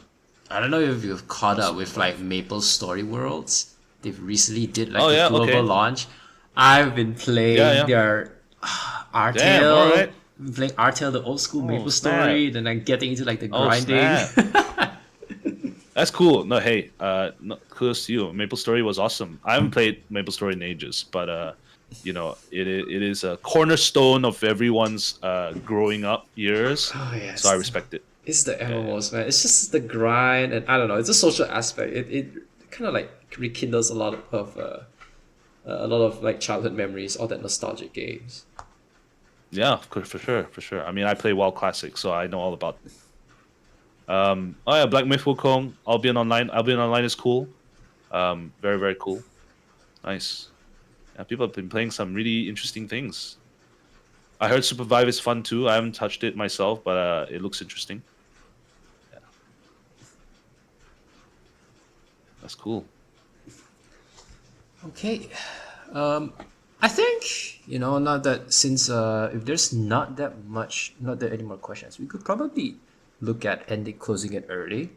don't know if you've caught up with like Maple Story Worlds. They've recently did like the global launch. I've been playing their Damn, all right. playing Artale, the old school Maple Story. Then I'm getting into like the grinding. That's cool. No, hey, kudos to you. Maple Story was awesome. I haven't played Maple Story in ages, but you know, it is a cornerstone of everyone's growing up years. Oh, yes. So I respect it. It's the MMOs, man. It's just the grind, and I don't know. It's a social aspect. It kind of like rekindles a lot of like childhood memories, all that nostalgic games. Yeah, for sure. I mean, I play WoW Classic, so I know all about it. Oh yeah, Black Myth Wukong. Albion Online is cool. Very, very cool. Nice. Yeah, people have been playing some really interesting things. I heard Supervive is fun too. I haven't touched it myself, but it looks interesting. Yeah. That's cool. Okay. I think, not that since if there's not that any more questions, we could probably look at closing it early.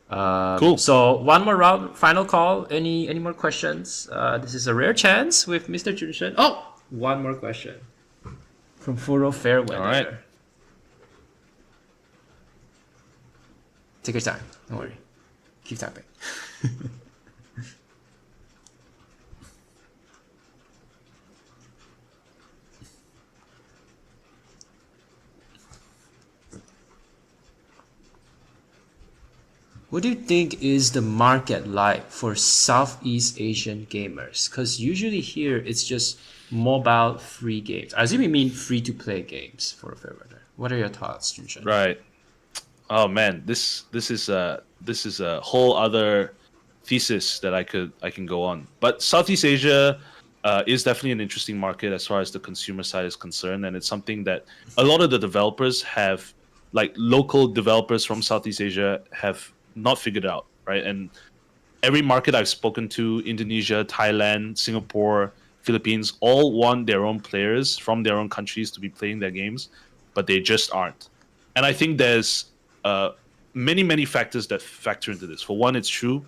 Cool. So one more round, final call. Any more questions? This is a rare chance with Mr. Jun Shen. Oh, one more question from Furo Fairweather. All right. Take your time. Don't worry. Keep tapping. What do you think is the market like for Southeast Asian gamers? Because usually here it's just mobile free games. I assume you mean free to play games for a Fairweather. What are your thoughts, Jun Shen? Right. Oh man, this is a whole other thesis that I can go on. But Southeast Asia is definitely an interesting market as far as the consumer side is concerned, and it's something that a lot of the developers have, like local developers from Southeast Asia, have not figured out, right? And every market I've spoken to, Indonesia, Thailand, Singapore, Philippines, all want their own players from their own countries to be playing their games, but they just aren't. And I think there's many factors that factor into this. For one, it's true,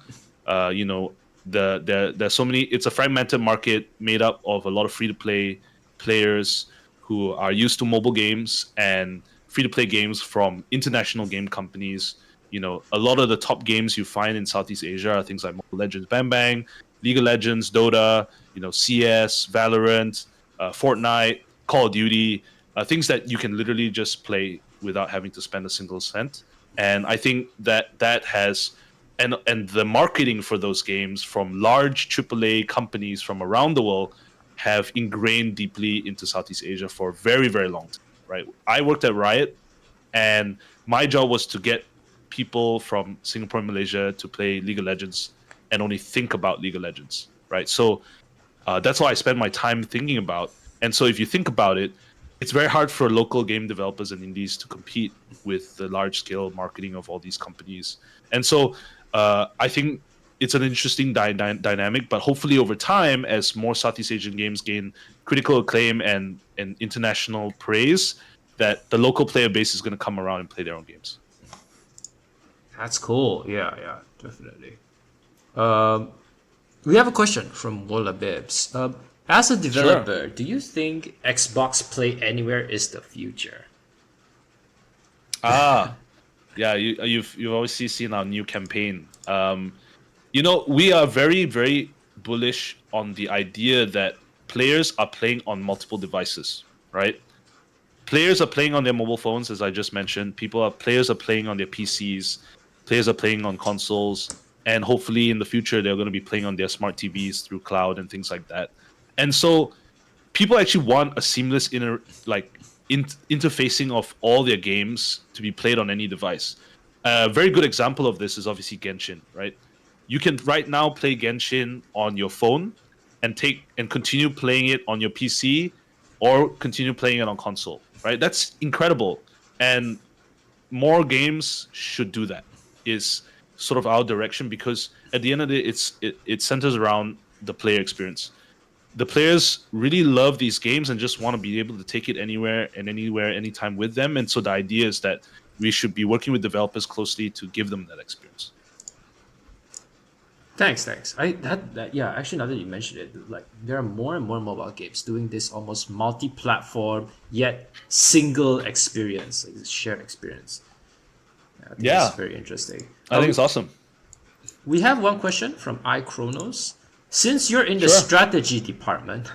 there's so many. It's a fragmented market made up of a lot of free-to-play players who are used to mobile games and free-to-play games from international game companies. A lot of the top games you find in Southeast Asia are things like Mobile Legends Bang Bang, League of Legends, Dota, CS, Valorant, Fortnite, Call of Duty, things that you can literally just play without having to spend a single cent. And I think that has, and the marketing for those games from large AAA companies from around the world have ingrained deeply into Southeast Asia for a very, very long time, right? I worked at Riot, and my job was to get people from Singapore and Malaysia to play League of Legends and only think about League of Legends, right? So that's what I spend my time thinking about. And so if you think about it, it's very hard for local game developers and indies to compete with the large-scale marketing of all these companies. And so I think it's an interesting dynamic, but hopefully over time, as more Southeast Asian games gain critical acclaim and international praise, that the local player base is going to come around and play their own games. That's cool. Yeah, definitely. We have a question from Wola Bibs. As a developer, do you think Xbox Play Anywhere is the future? Yeah, you've obviously seen our new campaign. We are very, very bullish on the idea that players are playing on multiple devices, right? players are playing on their mobile phones, as I just mentioned. Players are playing on their PCs. Players are playing on consoles, and hopefully in the future they're going to be playing on their smart TVs through cloud and things like that. And so people actually want a seamless interfacing of all their games to be played on any device. A very good example of this is obviously Genshin, right? You can right now play Genshin on your phone and continue playing it on your PC or continue playing it on console, right? That's incredible. And more games should do that. Is sort of our direction, because at the end of the day it centers around the player experience. The players really love these games and just want to be able to take it anywhere, anytime with them. And so the idea is that we should be working with developers closely to give them that experience. Thanks. Yeah. Actually, now that you mentioned it, like there are more and more mobile games doing this almost multi-platform yet single experience, like this shared experience. I think Yeah, it's very interesting. I think it's awesome. We have one question from iChronos. Since you're in the Sure. strategy department,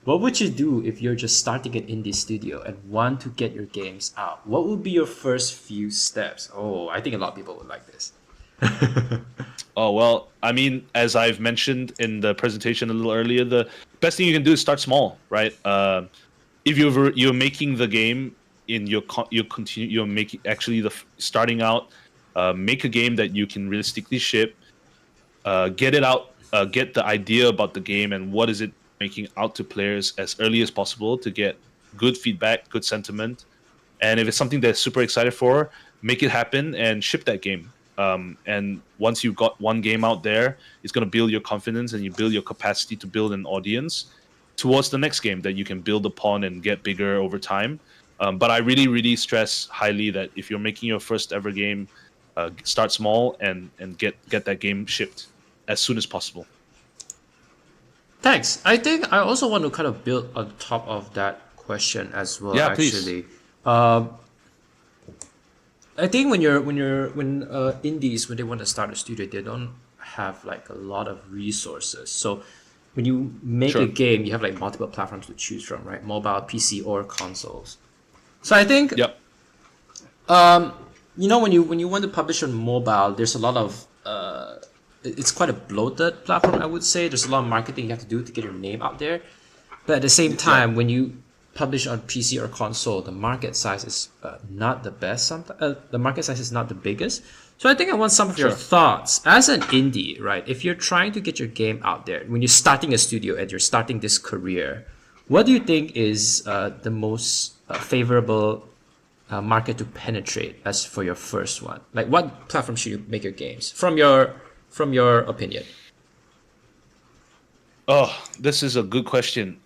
what would you do if you're just starting an indie studio and want to get your games out? What would be your first few steps? Oh, I think a lot of people would like this. Oh, well, I mean, as I've mentioned in the presentation a little earlier, the best thing you can do is start small, right? If you're making the game in you're making actually starting out, make a game that you can realistically ship, get it out, get the idea about the game and what is it making out to players as early as possible to get good feedback, good sentiment. And if it's something they're super excited for, make it happen and ship that game. And once you've got one game out there, it's going to build your confidence and you build your capacity to build an audience towards the next game that you can build upon and get bigger over time. But I really, really stress highly that if you're making your first ever game, start small and get that game shipped as soon as possible. Thanks. I think I also want to kind of build on top of that question as well, Yeah, please. actually. I think when indies when they want to start a studio, they don't have like a lot of resources. So when you make a Sure. game, you have like multiple platforms to choose from, right? Mobile, PC, or consoles. So I think Yep. when you want to publish on mobile, there's a lot of it's quite a bloated platform. I would say there's a lot of marketing you have to do to get your name out there. But at the same Yeah. time, when you publish on PC or console, the market size is not the best. The market size is not the biggest. So I think I want some of your Sure. thoughts as an indie, right? If you're trying to get your game out there, when you're starting a studio and you're starting this career, what do you think is the most favorable market to penetrate as for your first one? Like, what platform should you make your games from your opinion? Oh, this is a good question.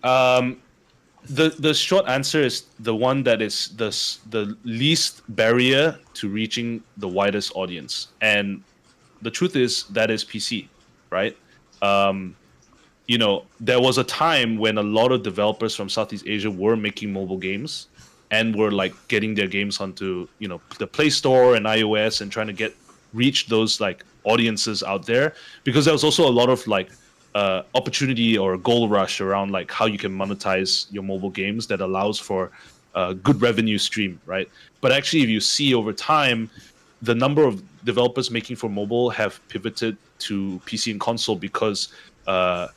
The short answer is the one that is the least barrier to reaching the widest audience, and the truth is that is PC, right? Um, there was a time when a lot of developers from Southeast Asia were making mobile games and were like getting their games onto the Play Store and iOS and trying to reach those like audiences out there, because there was also a lot of like opportunity or goal rush around like how you can monetize your mobile games that allows for a good revenue stream, right? But actually, if you see over time, the number of developers making for mobile have pivoted to PC and console because uh,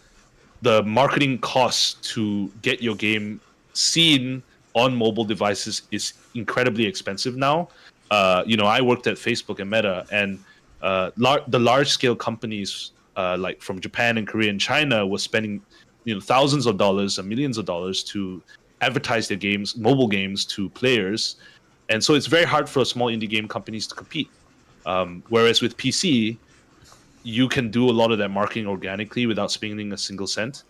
the marketing costs to get your game seen on mobile devices is incredibly expensive now. I worked at Facebook and Meta, and the large scale companies like from Japan and Korea and China was spending thousands of dollars and millions of dollars to advertise their games, mobile games, to players, and so it's very hard for small indie game companies to compete. Whereas with PC, you can do a lot of that marketing organically without spending a single cent.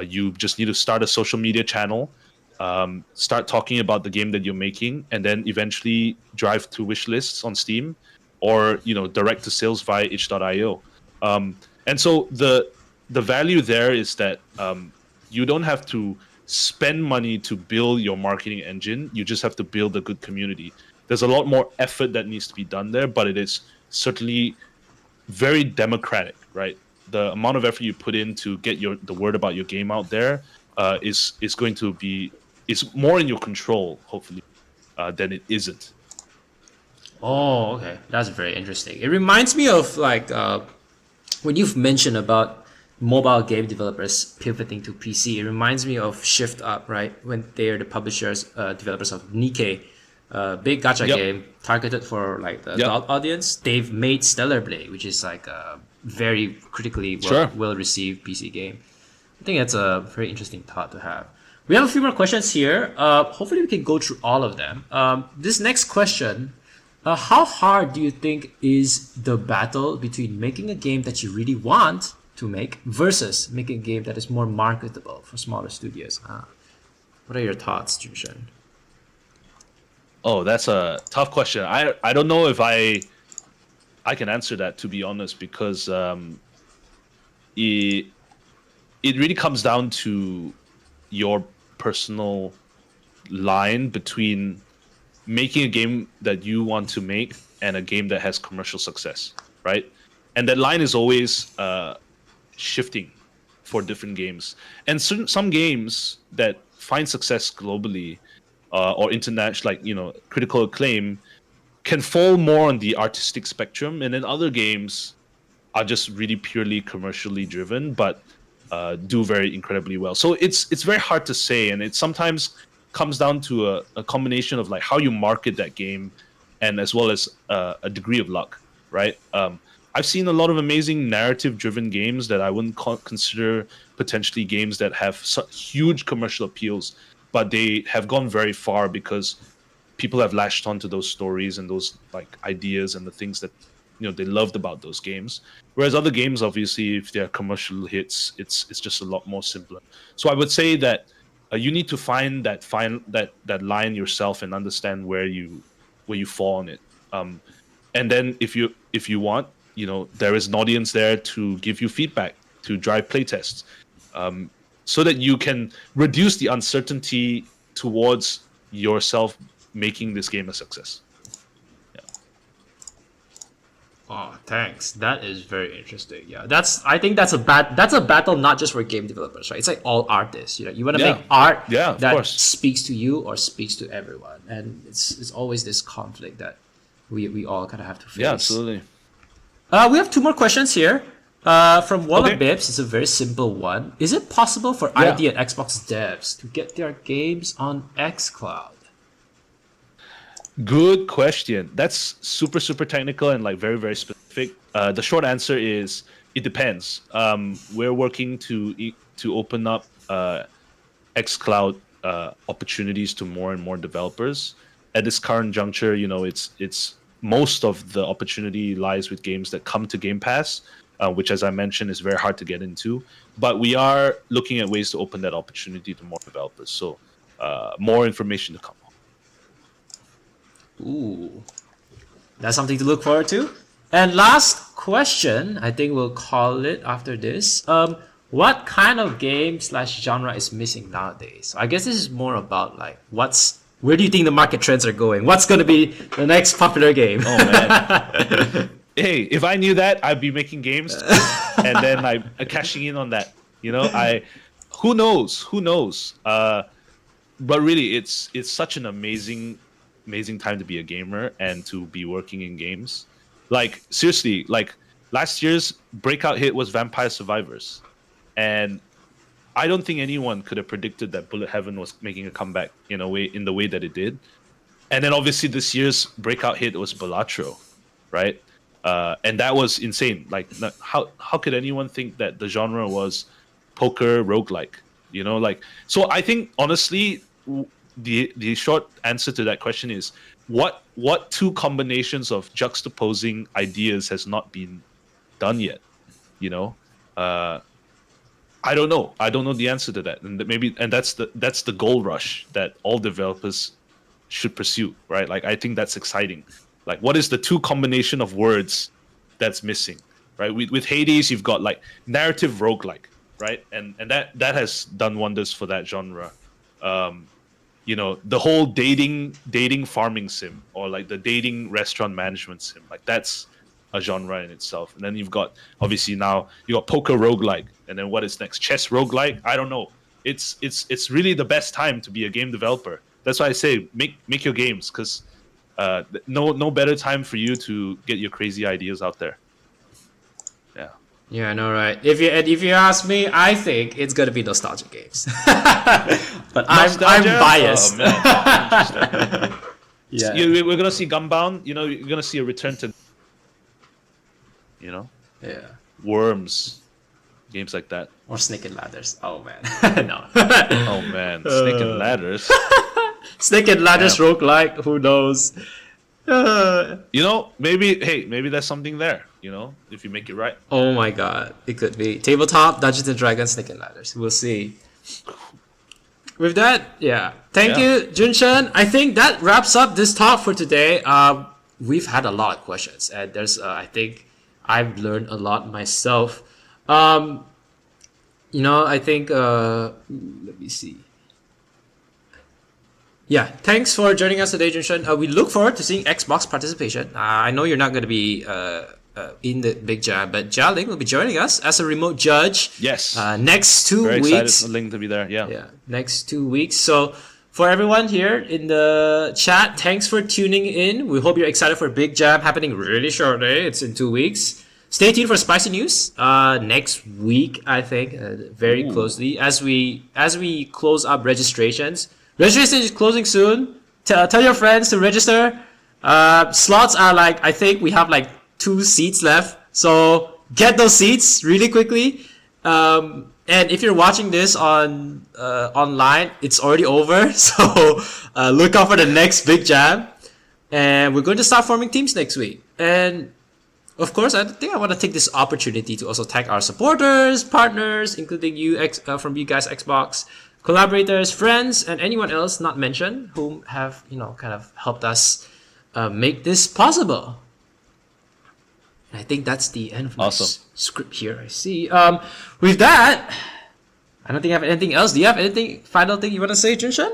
You just need to start a social media channel, start talking about the game that you're making, and then eventually drive to wish lists on Steam or direct to sales via itch.io. And so the value there is that you don't have to spend money to build your marketing engine. You just have to build a good community. There's a lot more effort that needs to be done there, but it is certainly very democratic, right? The amount of effort you put in to get the word about your game out there is going to be is more in your control, hopefully, than it isn't. Oh, okay, that's very interesting. It reminds me of like when you've mentioned about mobile game developers pivoting to PC. It reminds me of Shift Up, right? When they're the publishers, developers of Nikkei, big gacha Yep. game targeted for like the Yep. adult audience. They've made Stellar Blade, which is like a very critically Sure. well received PC game. I think that's a very interesting thought to have. We have a few more questions here. Hopefully, we can go through all of them. This next question, how hard do you think is the battle between making a game that you really want to make versus making a game that is more marketable for smaller studios? What are your thoughts, Jun Shen? Oh, that's a tough question. I don't know if I can answer that, to be honest, because it really comes down to your personal line between making a game that you want to make and a game that has commercial success, right? And that line is always shifting for different games. And some games that find success globally or international, like critical acclaim, can fall more on the artistic spectrum, and then other games are just really purely commercially driven, but do very incredibly well. So it's very hard to say, and it sometimes comes down to a combination of like how you market that game, and as well as a degree of luck, right? I've seen a lot of amazing narrative-driven games that I wouldn't consider potentially games that have huge commercial appeals, but they have gone very far because people have latched onto those stories and those like ideas and the things that they loved about those games. Whereas other games, obviously, if they're commercial hits, it's just a lot more simpler. So I would say that you need to find that line yourself and understand where you fall on it. And then if you want, there is an audience there to give you feedback, to drive playtests, so that you can reduce the uncertainty towards yourself making this game a success. Oh, thanks. That is very interesting. Yeah, I think that's a battle not just for game developers, right? It's like all artists. You want to make art of that course. speaks to you or speaks to everyone, and it's always this conflict that we all kind of have to face. Yeah, absolutely. We have two more questions here. From Walla Okay. Bibbs, it's a very simple one. Is it possible for ID and Xbox devs to get their games on xCloud? Good question. That's super, super technical and like very, very specific. The short answer is it depends. We're working to open up xCloud opportunities to more and more developers. At this current juncture, it's most of the opportunity lies with games that come to Game Pass, which, as I mentioned, is very hard to get into. But we are looking at ways to open that opportunity to more developers. So more information to come. Ooh, that's something to look forward to. And last question, I think we'll call it after this. What kind of game/genre is missing nowadays? So I guess this is more about like where do you think the market trends are going? What's going to be the next popular game? Oh man. Hey, if I knew that, I'd be making games and then I'm cashing in on that. Who knows? But really, it's such an amazing time to be a gamer and to be working in games. Like seriously, like last year's breakout hit was Vampire Survivors, and I don't think anyone could have predicted that Bullet Heaven was making a comeback in the way that it did. And then obviously this year's breakout hit was Balatro, right? And that was insane. Like how could anyone think that the genre was poker roguelike? So I think honestly the short answer to that question is what two combinations of juxtaposing ideas has not been done yet? I don't know. I don't know the answer to that, and that's the goal rush that all developers should pursue, right? Like I think that's exciting. Like what is the two combination of words that's missing, right? With Hades, you've got like narrative roguelike, right? And that has done wonders for that genre. The whole dating farming sim, or like the dating restaurant management sim, like that's a genre in itself. And then obviously now you got poker roguelike, and then what is next? Chess roguelike? I don't know. it's really the best time to be a game developer. That's why I say make your games, because no better time for you to get your crazy ideas out there. Yeah. Yeah, I know, right? If you ask me, I think it's gonna be nostalgic games. But I'm Nostalgia? biased. Oh, man. Yeah. We're gonna see Gunbound. You're gonna see a return to, Yeah. Worms, games like that. Or Snake and Ladders. Oh man. No. Oh man, Snake and Ladders. Snake and Ladders Yeah. roguelike, who knows? Maybe there's something there. If you make it right. Oh my god. It could be. Tabletop, Dungeons and Dragons, Snake and Ladders. We'll see. With that, yeah. Thank you, Jun Shen. I think that wraps up this talk for today. We've had a lot of questions, and I think I've learned a lot myself. I think, let me see. Yeah, thanks for joining us today, Jun Shen. We look forward to seeing Xbox participation. I know you're not going to be in the big jam, but Jia Ling will be joining us as a remote judge. Yes. Next 2 Very weeks. excited for Ling to be there. Yeah. Yeah, next 2 weeks. So for everyone here in the chat, thanks for tuning in. We hope you're excited for Big Jam happening really shortly. It's in 2 weeks. Stay tuned for spicy news next week, I think, very closely as we close up registrations. Registration is closing soon. Tell your friends to register. Slots are I think we have 2 seats left. So get those seats really quickly. And if you're watching this on online, it's already over. So look out for the next Big Jam. And we're going to start forming teams next week. And of course, I think I want to take this opportunity to also thank our supporters, partners, including you from you guys Xbox, collaborators, friends, and anyone else not mentioned who have kind of helped us make this possible. And I think that's the end of my script here. I see. With that, I don't think I have anything else. Do you have anything final thing you want to say, Jun Shen?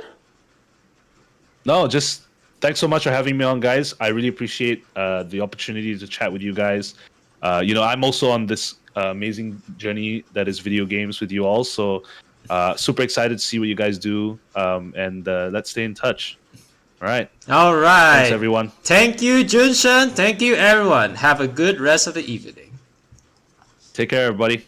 No, just thanks so much for having me on, guys. I really appreciate the opportunity to chat with you guys. I'm also on this amazing journey that is video games with you all. So super excited to see what you guys do. And let's stay in touch. All right. Thanks, everyone. Thank you, Jun Shen. Thank you, everyone. Have a good rest of the evening. Take care, everybody.